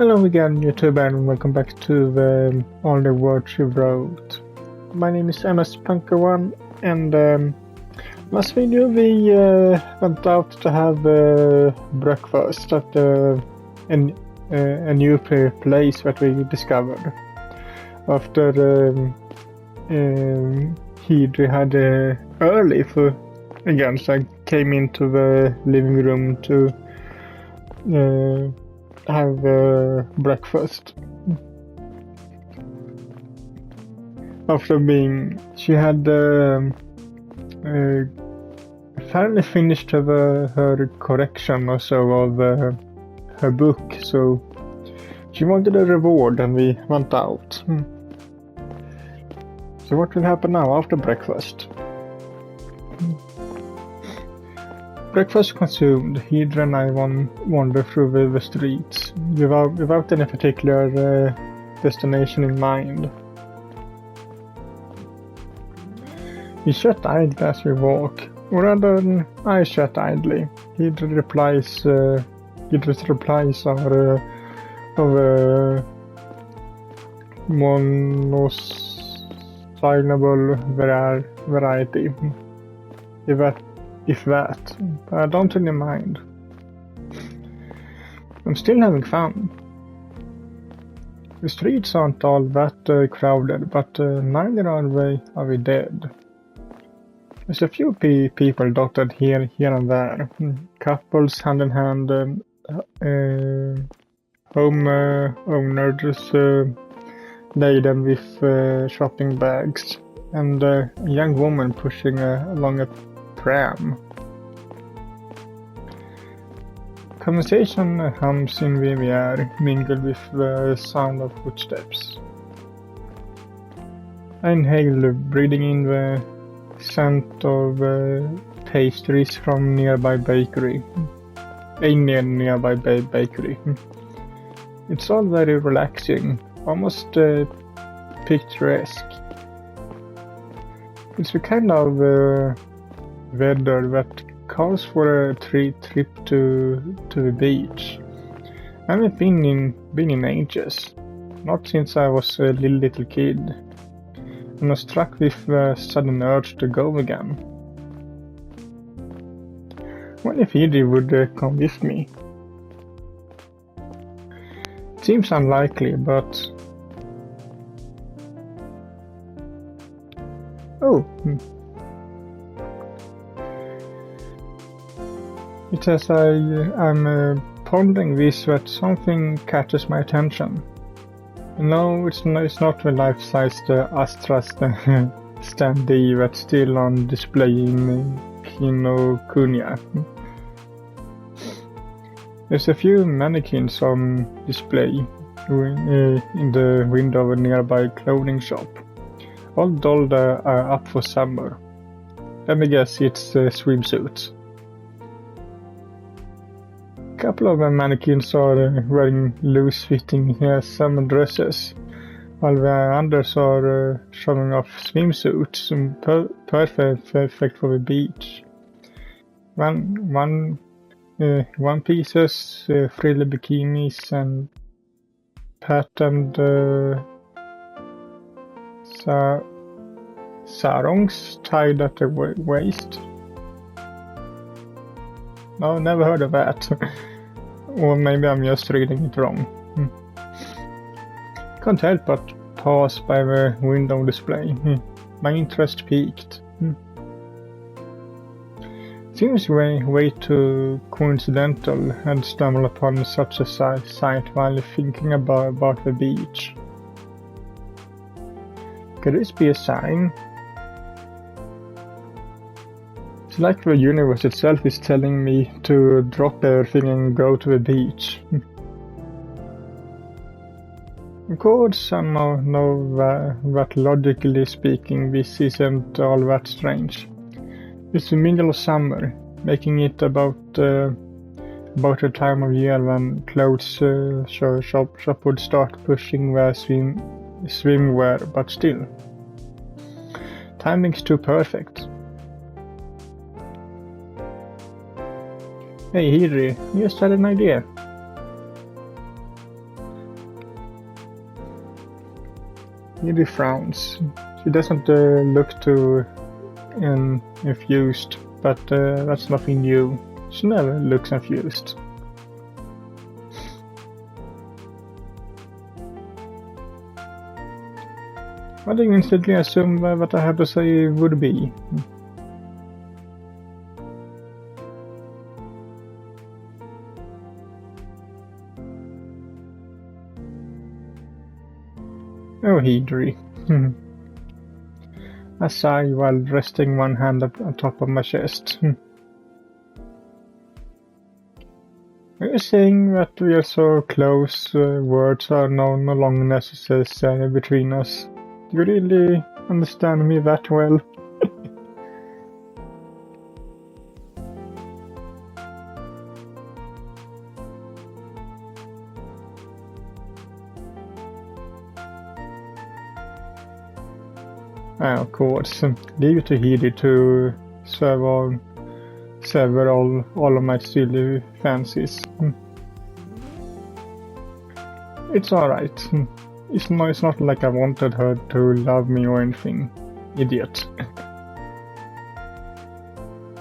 Hello again, YouTube, and welcome back to All the Words You Wrote. My name is MS Punker1, and last video we went out to have breakfast at a new place that we discovered. After Hijiri had early again, so I came into the living room to have breakfast. She had finally finished her correction or so of her book, so she wanted a reward and we went out. So what will happen now after breakfast? Breakfast consumed, Hijiri and I wander through the streets, without any particular destination in mind. We chat idly as we walk, or rather, I chat idly. Hijiri's replies are of monosyllable variety. If that, but I don't really mind. I'm still having fun. The streets aren't all that crowded, but neither are we dead. There's a few people dotted here and there. Couples hand in hand, home owners laden with shopping bags, and a young woman pushing along a pram. Conversation hums in the air, mingled with the sound of footsteps. I inhale, breathing in the scent of pastries from nearby bakery. A nearby bakery. It's all very relaxing, almost picturesque. It's the kind of weather that calls for a trip to the beach. I haven't been in ages, not since I was a little kid, and I was struck with a sudden urge to go again. What if Hijiri would come with me? It seems unlikely, but It's as I'm pondering this that something catches my attention. No, it's not the life-sized Astra standee that's still on display in Kinokuniya. There's a few mannequins on display in the window of a nearby clothing shop, all dolled up for summer. Let me guess, it's swimsuits. A couple of the mannequins are wearing loose-fitting summer dresses, while the others are showing off swimsuits, perfect for the beach. One pieces, frilly bikinis, and patterned sarongs tied at the waist. No, never heard of that. Or maybe I'm just reading it wrong. Can't help but pass by the window display. My interest peaked. Seems way too coincidental and stumble upon such a sight while thinking about the beach. Could this be a sign? It's like the universe itself is telling me to drop everything and go to the beach. Of course, I know that logically speaking this isn't all that strange. It's the middle of summer, making it about the time of year when clothes shop would start pushing their swimwear, but still. Timing's too perfect. Hey Hijiri, I just had an idea. Hijiri frowns. She doesn't look too infused, but that's nothing new. She never looks infused. What do you instantly assume what I have to say would be? Oh, Hijiri. I sigh while resting one hand on top of my chest. Are you saying that we are so close, words are no longer necessary between us? Do you really understand me that well? Of course, leave it to Hijiri to sever all of my silly fancies. It's alright. It's not like I wanted her to love me or anything. Idiot.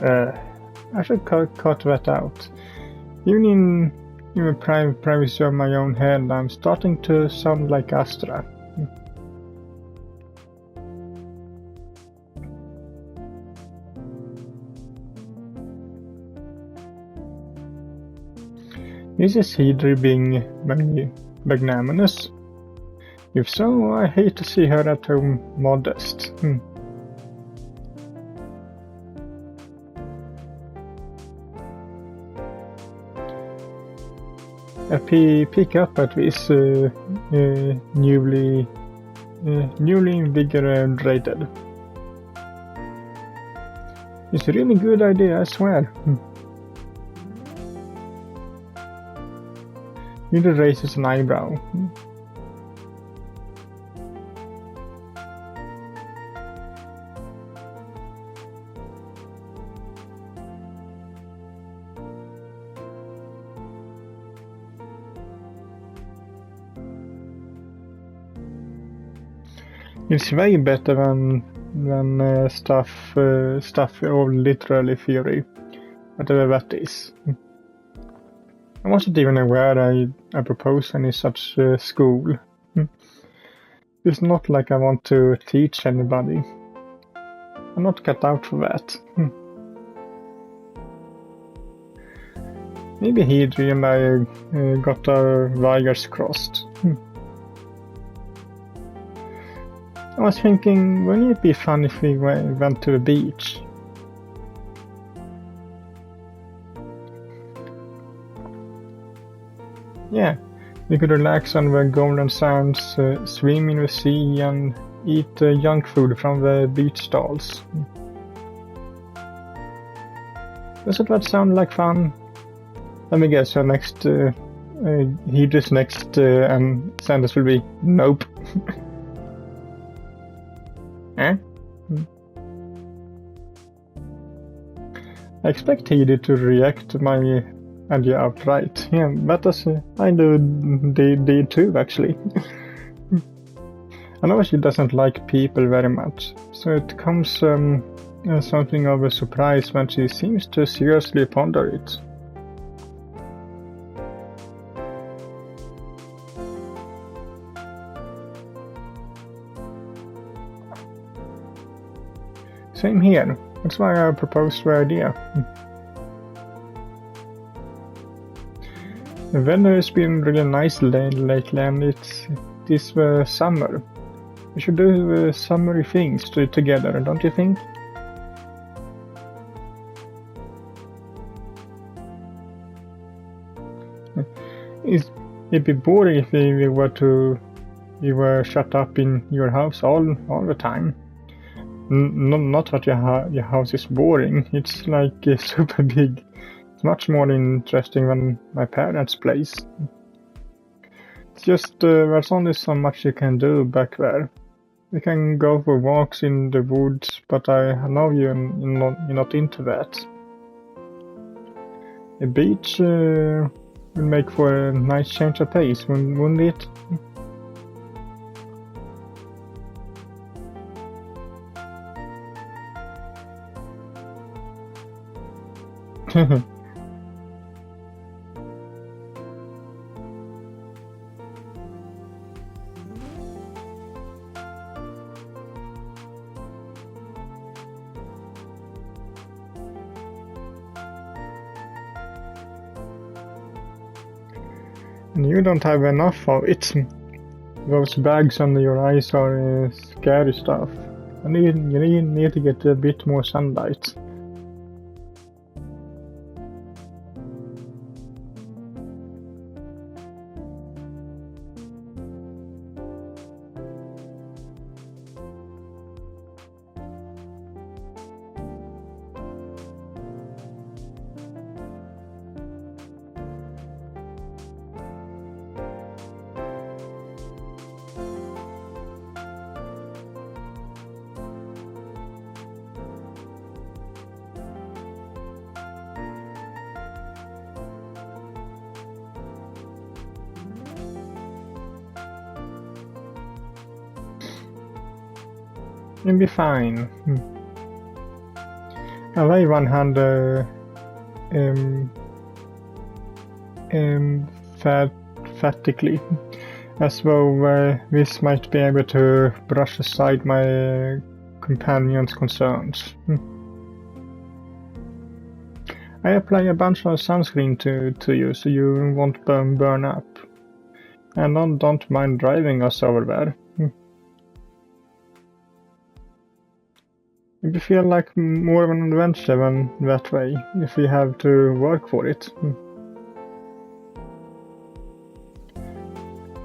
I should cut that out. Even in privacy of my own head, I'm starting to sound like Astra. Is this Hijiri being magnanimous? If so, I hate to see her at home modest. I pick up at this newly invigorated. It's a really good idea, I swear. Hijiri raises an eyebrow. It's way better than stuff or literary theory, whatever that is. I wasn't even aware I proposed any such school. It's not like I want to teach anybody. I'm not cut out for that. Maybe Hijiri and I got our wires crossed. I was thinking, wouldn't it be fun if we went to the beach? Yeah, we could relax on the golden sands, swim in the sea and eat junk food from the beach stalls. Doesn't that sound like fun? Let me guess, her next, Hijiri's next sentence will be, nope. Eh? I expect Hijiri to react to my idea outright. Yeah, but as I did too, actually. I know she doesn't like people very much, so it comes something of a surprise when she seems to seriously ponder it. Same here. That's why I proposed the idea. The weather has been really nice lately, and it is summer. We should do summery things together, don't you think? It'd be boring if we were shut up in your house all the time. Not that your house is boring. It's like super big. It's much more interesting than my parents' place. It's just there's only so much you can do back there. We can go for walks in the woods, but I know you're not into that. A beach will make for a nice change of pace, wouldn't it? And you don't have enough of it. Those bags under your eyes are scary stuff. You need to get a bit more sunlight. You'll be fine. I weigh one hand emphatically, as though this might be able to brush aside my companion's concerns. I apply a bunch of sunscreen to you so you won't burn up. And don't mind driving us over there. It will feel like more of an adventure than that way, if we have to work for it.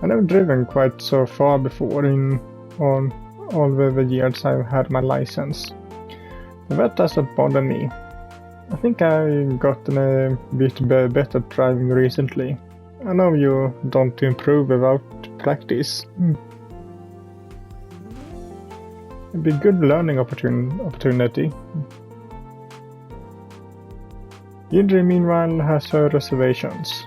I've never driven quite so far before in all the years I've had my license. But that doesn't bother me. I think I've gotten a bit better at driving recently. I know you don't improve without practice. It'd be a good learning opportunity. Hijiri, meanwhile, has her reservations.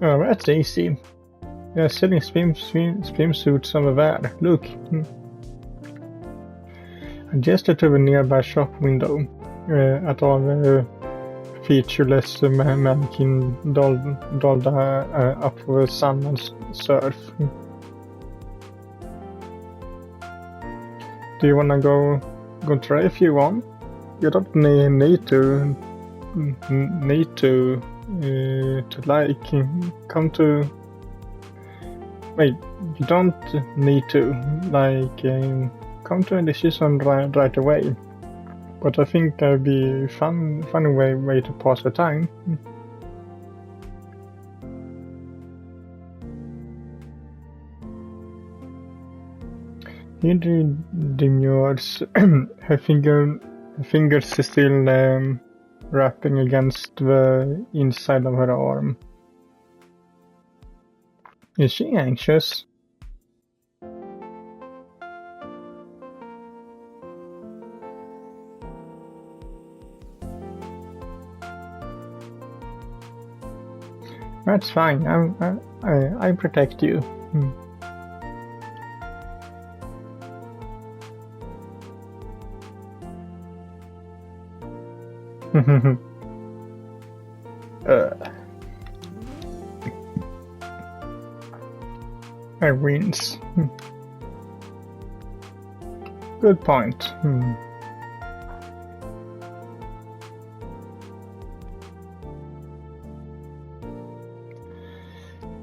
Oh, that's easy. They're selling swimsuits over there. Look. I gestured to the nearby shop window at all the featureless mannequin dolled up for the sun and surf. Do you wanna go try if you want? You don't need to like come to. Wait, you don't need to like come to a decision right away. But I think that'd be fun way to pass the time. Hijiri demurs, her fingers still wrapping against the inside of her arm. Is she anxious? That's fine. I protect you. I wins. Good point.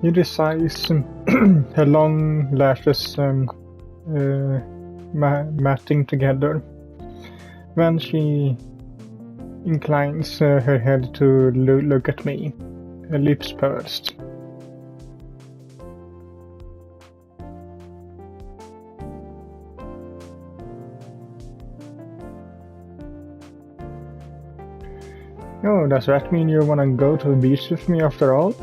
You decides her long lashes matting together. When she inclines her head to look at me, her lips pursed. Oh, does that mean you wanna go to the beach with me after all?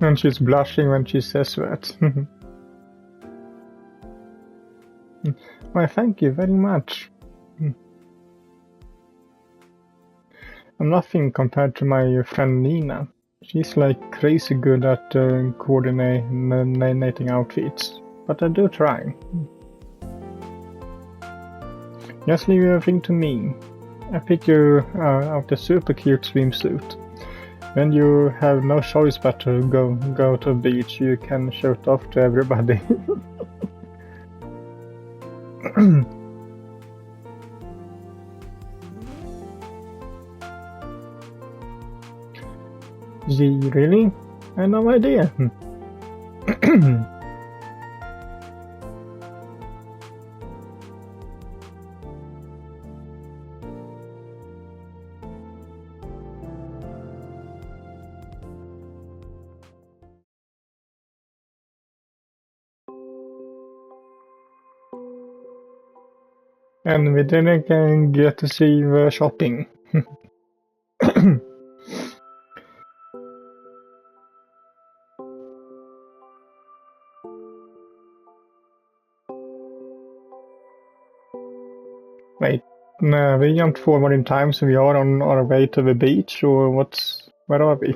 And she's blushing when she says that. Why, thank you very much. I'm nothing compared to my friend Nina. She's like crazy good at coordinating outfits, but I do try. Just leave everything to me. I pick you out a super cute swimsuit. When you have no choice but to go to the beach, you can show it off to everybody. Gee, really? I have no idea. And we didn't get to see the shopping. Wait, no, we jumped forward in time, so we are on our way to the beach, or where are we?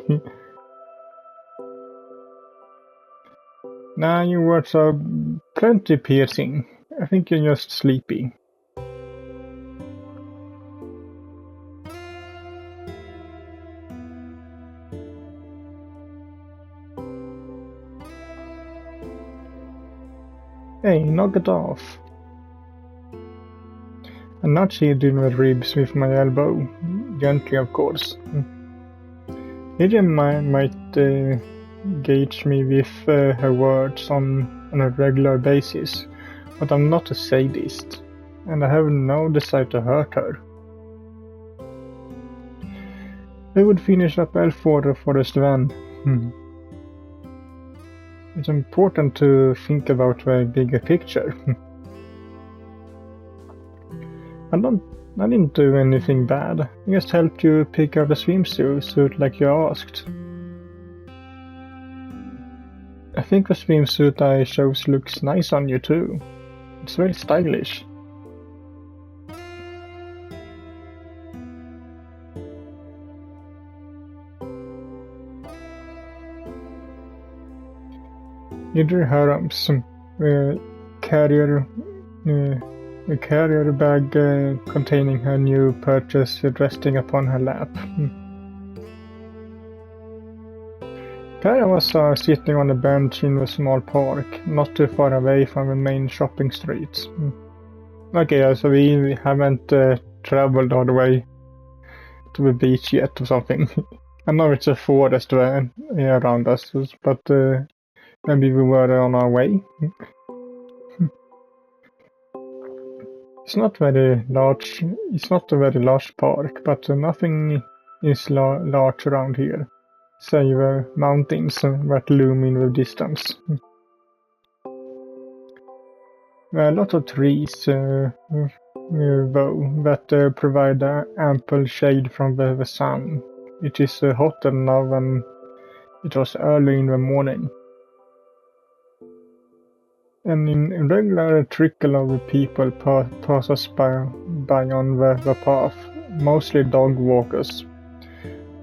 Nah, your words are plenty piercing. I think you're just sleepy. Hey, knock it off. I'm not shielding the ribs with my elbow. Gently, of course. Hijiri might gauge me with her words on a regular basis, but I'm not a sadist, and I have no desire to hurt her. We would finish up Elfwater Forest then. It's important to think about the bigger picture. I didn't do anything bad. I just helped you pick out a swimsuit like you asked. I think the swimsuit I chose looks nice on you too. It's very stylish. Hijiri Haram's a carrier bag containing her new purchase resting upon her lap. Kara was sitting on a bench in a small park, not too far away from the main shopping streets. Okay, so we haven't traveled all the way to the beach yet or something. I know it's a forest around us, but maybe we were on our way. It's not very large. It's not a very large park, but nothing is large around here. Say the mountains that loom in the distance. There are a lot of trees, though, that provide ample shade from the sun. It is hotter now than it was early in the morning. And in regular trickle of people pass us by on the path, mostly dog walkers.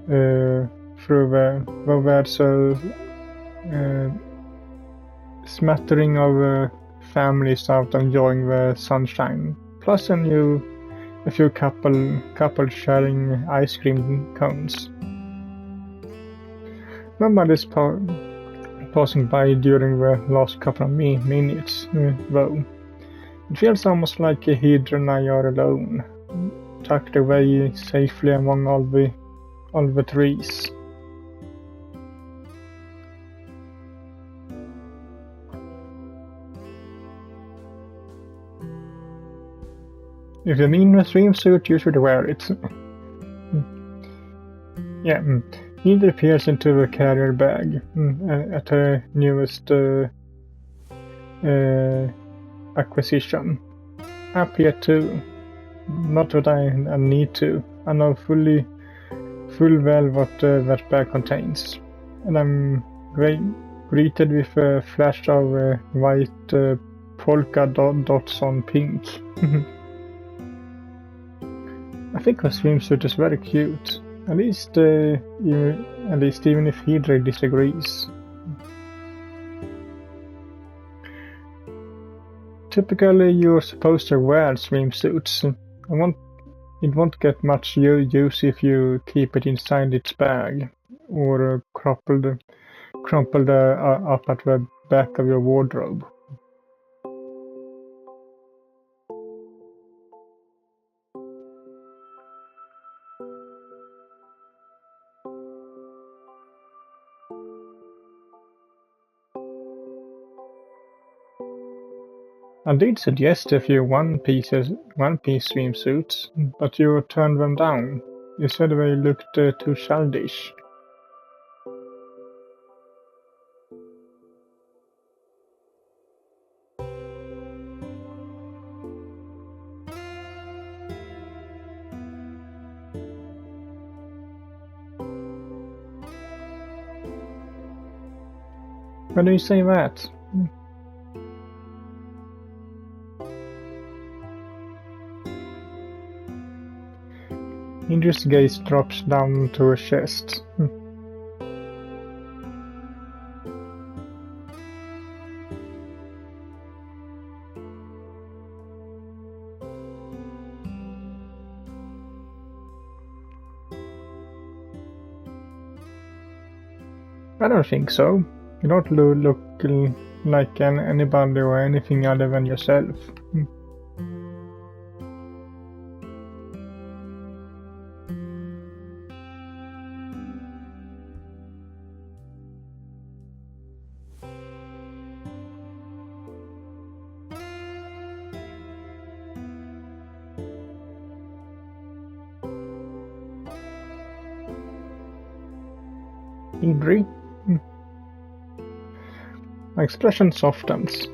Through there's a smattering of families out enjoying the sunshine, plus a few couple sharing ice cream cones. Nobody's passing by during the last couple of minutes, though. It feels almost like Hijiri and I are alone, tucked away safely among all the trees. If you mean a swimsuit, you should wear it. Yeah. Hijiri peers into the carrier bag at her newest acquisition. Up here too. Not that I need to. I know full well what that bag contains, and I'm greeted with a flash of white polka dots on pink. I think her swimsuit is very cute, at least even if Hijiri disagrees. Typically, you're supposed to wear swimsuits. It won't get much use if you keep it inside its bag or crumpled up at the back of your wardrobe. I did suggest a few one-piece swimsuits, but you turned them down. You said they looked too childish. Why do you say that? Hijiri's gaze drops down to her chest. I don't think so. You don't look like anybody or anything other than yourself. Hijiri? My expression softens.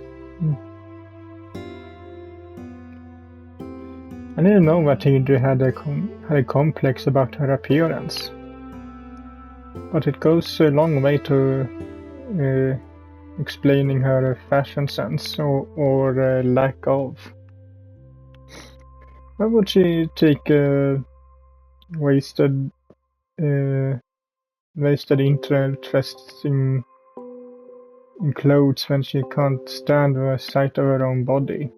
I didn't know that Hijiri had a complex about her appearance, but it goes a long way to explaining her fashion sense or lack of. Why would she take wasted interest in clothes when she can't stand the sight of her own body?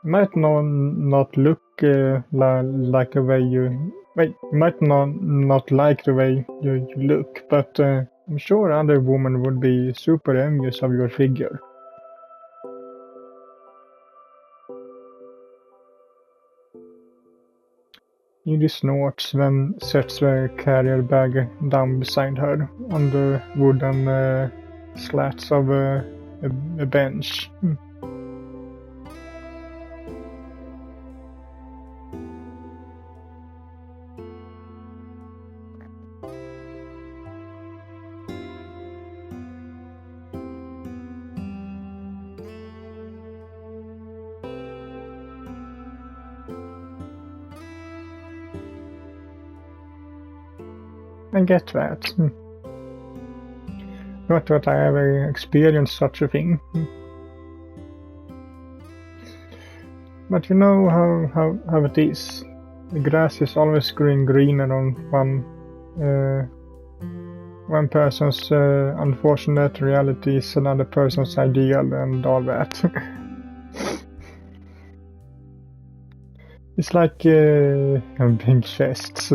Might not look like the way you... Wait, might not like the way you look, but I'm sure other women would be super envious of your figure. Hijiri snorts, then sets the carrier bag down beside her on the wooden slats of a bench. I get that. Not that I ever experienced such a thing. But you know how it is. The grass is always greener on one person's unfortunate reality is another person's ideal and all that. It's like big chests.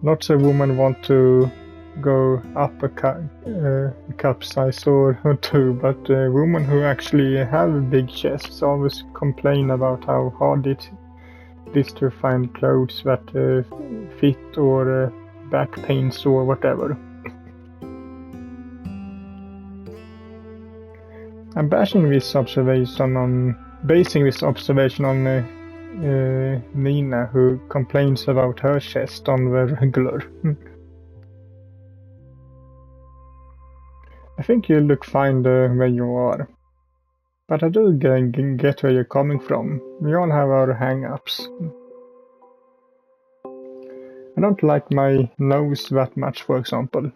Lots of women want to go up a cup size or two, but women who actually have big chests always complain about how hard it is to find clothes that fit or back pains or whatever. I'm basing this observation on Nina, who complains about her chest on the regular. I think you look fine where you are, but I do get where you're coming from. We all have our hang-ups. I don't like my nose that much, for example.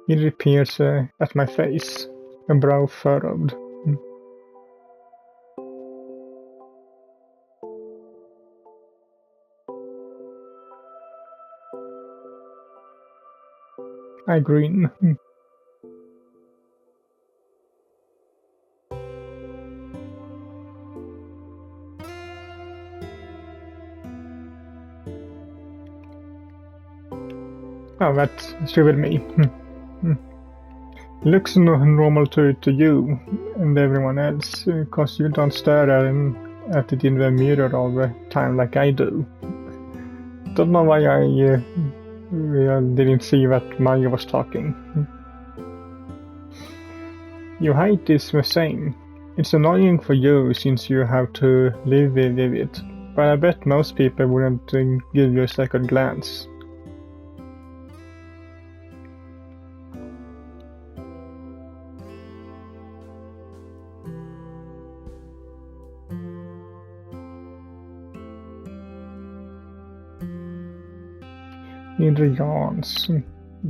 It appears at my face, a brow furrowed. I grin. Oh, that's stupid me. Looks normal to you and everyone else, cause you don't stare at it in the mirror all the time like I do. Don't know why I didn't see that Maya was talking. Your height is the same. It's annoying for you since you have to live with it, but I bet most people wouldn't give you a second glance. Indra yawns,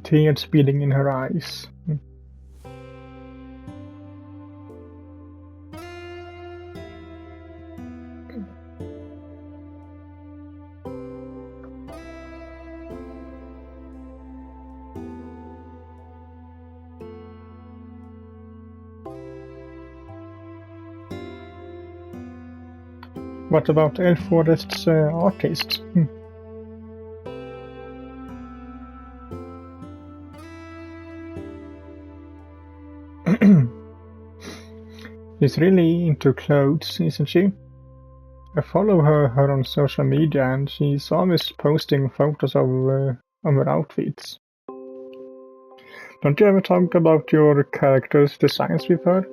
tears spilling in her eyes. What about Elf Forest's artist? She's really into clothes, isn't she? I follow her on social media and she's always posting photos of her outfits. Don't you ever talk about your character's designs with her?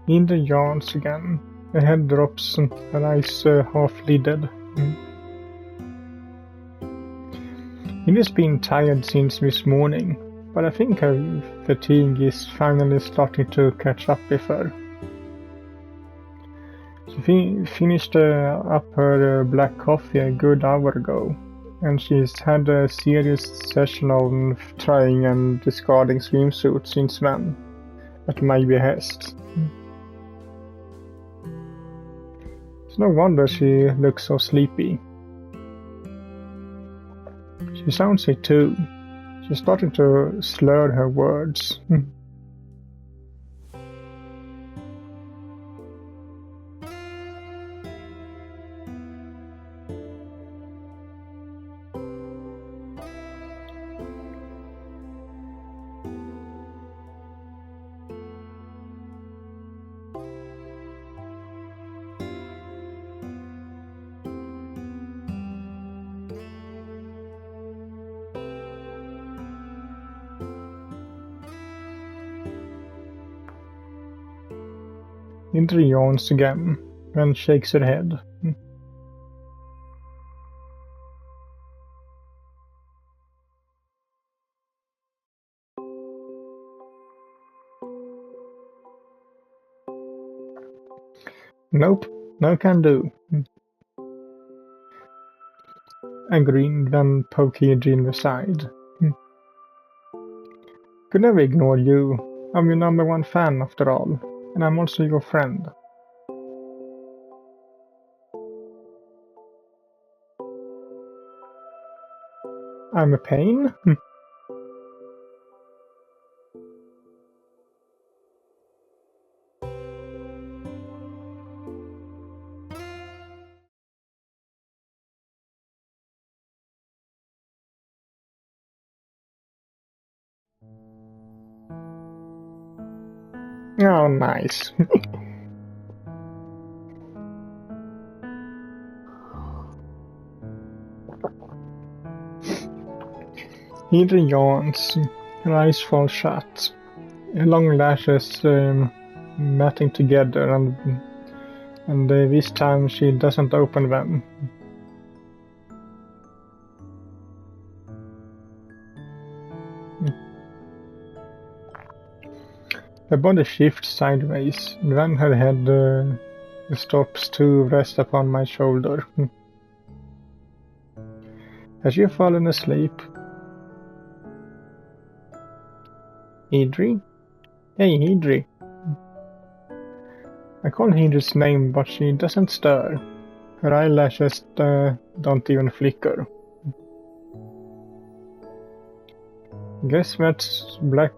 Indra yawns again. Her head drops and her eyes half-lidded. Indra's been tired since this morning, but I think her fatigue is finally starting to catch up with her. She finished up her black coffee a good hour ago, and she's had a serious session on trying and discarding swimsuits since then, at my behest. It's no wonder she looks so sleepy. She sounds it too. She's starting to slur her words. Indra yawns again and shakes her head. Nope, no can do. I grinned and poked Hijiri in the side. Could never ignore you. I'm your number one fan after all, and I'm also your friend. I'm a pain? Oh, nice. Hijiri yawns, her eyes fall shut, her long lashes matting together, and this time she doesn't open them. Her body shifts sideways, and then her head stops to rest upon my shoulder. Has you fallen asleep? Hijiri? Hey, Hijiri. I call Hijiri's name, but she doesn't stir. Her eyelashes don't even flicker. Guess that black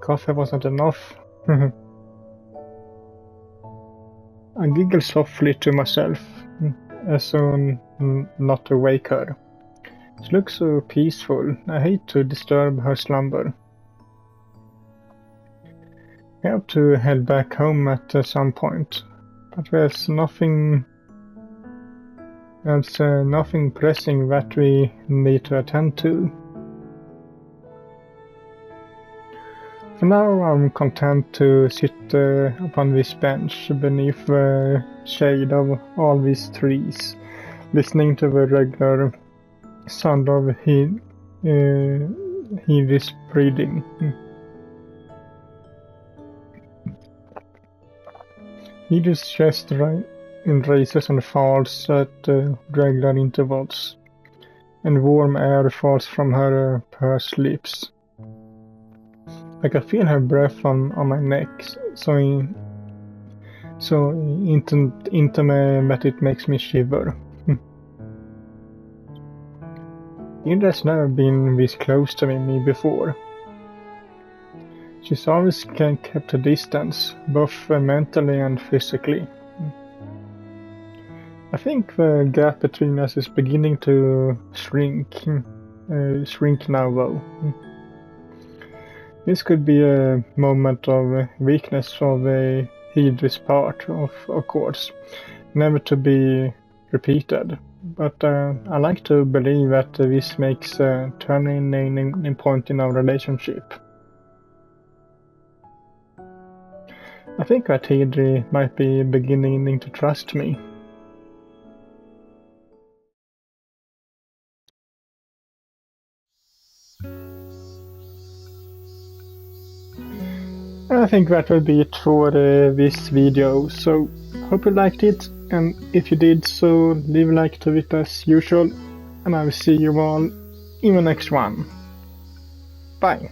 coffee wasn't enough. I giggle softly to myself, as soon not to wake her. She looks so peaceful. I hate to disturb her slumber. I have to head back home at some point, but there's nothing pressing that we need to attend to. For now, I'm content to sit upon this bench beneath the shade of all these trees, listening to the regular sound of Hijiri's breathing. Hijiri's chest raises and falls at regular intervals, and warm air falls from her pursed lips. I can feel her breath on my neck, so intimate that it makes me shiver. Hijiri's never been this close to me before. She's always kept a distance, both mentally and physically. I think the gap between us is beginning to shrink now though. This could be a moment of weakness of Hijiri's part, of course, never to be repeated. But I like to believe that this makes a turning point in our relationship. I think that Hijiri might be beginning to trust me. I think that will be it for this video, so hope you liked it, and if you did so leave a like to it as usual, and I will see you all in the next one. Bye!